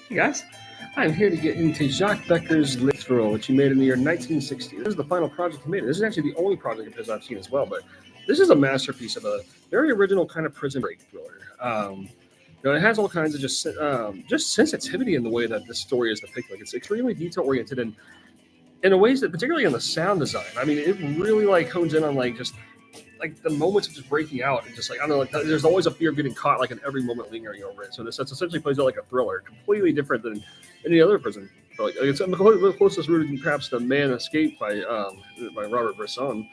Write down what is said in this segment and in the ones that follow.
Hey guys, I'm here to get into Jacques Becker's Trou, which he made in the year 1960. This is the final project he made. This is actually the only project of his I've seen as well, but this is a masterpiece of a very original kind of prison break thriller. It has all kinds of just sensitivity in the way that this story is depicted. Like it's extremely detail oriented and in a ways that, particularly in the sound design, I mean, it really like hones in on like just like the moments of just breaking out and just like I don't know, like there's always a fear of getting caught like in every moment lingering over it. So this that's essentially plays out like a thriller, completely different than any other prison. But like it's the closest rooted in perhaps the Man Escape by Robert Bresson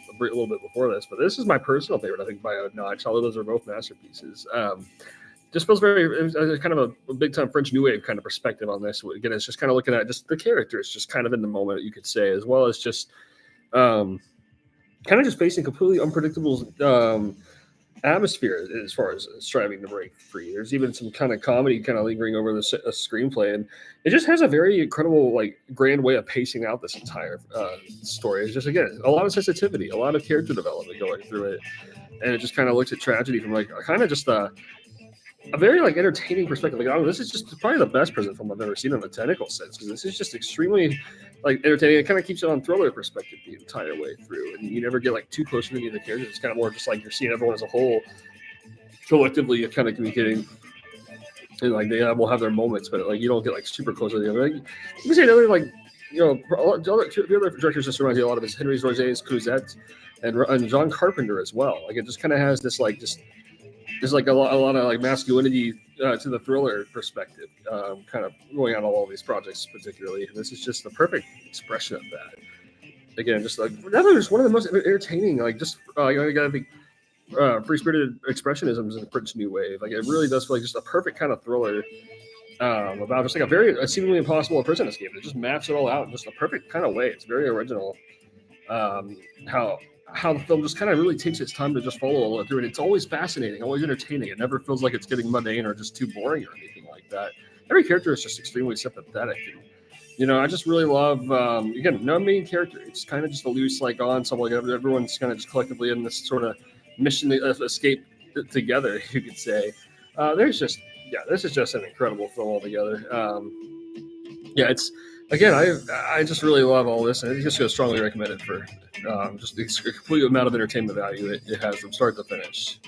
a little bit before this. But this is my personal favorite, I think, by a notch. Although those are both masterpieces. Just feels very it was, kind of a big time French New Wave kind of perspective on this. Again, it's just kind of looking at just the characters, just kind of in the moment, you could say, as well as just um, kind of just facing completely unpredictable atmosphere as far as striving to break free. There's even some kind of comedy kind of lingering over the screenplay, and it just has a very incredible, like, grand way of pacing out this entire story. It's just again a lot of sensitivity, a lot of character development going through it, and it just kind of looks at tragedy from like kind of just a very like entertaining perspective. Like, oh, this is just probably the best prison film I've ever seen in the technical sense because this is just extremely like entertaining. It kind of keeps it on thriller perspective the entire way through, and you never get like too close to any of the characters. It's kind of more just like you're seeing everyone as a whole collectively kind of communicating. And like they will have their moments, but like you don't get like super close to the other. Like, you can say another like the other directors just reminds me a lot of his Henry Roget's Cousette and John Carpenter as well. Like it just kind of has this like just there's like a lot of like masculinity to the thriller perspective, kind of going on all these projects particularly. And this is just the perfect expression of that. Again, just like another, just one of the most entertaining, like just I gotta think, free spirited expressionisms in the French New Wave. Like it really does feel like just a perfect kind of thriller about just like a seemingly impossible prison escape. It just maps it all out in just a perfect kind of way. It's very original. Um, how how the film just kind of really takes its time to just follow all through, and it's always fascinating, always entertaining. It never feels like it's getting mundane or just too boring or anything like that. Every character is just extremely sympathetic, and I just really love. Again, no main character. It's kind of just a loose like ensemble. Like everyone's kind of just collectively in this sort of mission to escape together. You could say. There's just this is just an incredible film altogether. It's again, I just really love all this, and I just go strongly recommend it for just the complete amount of entertainment value it has from start to finish.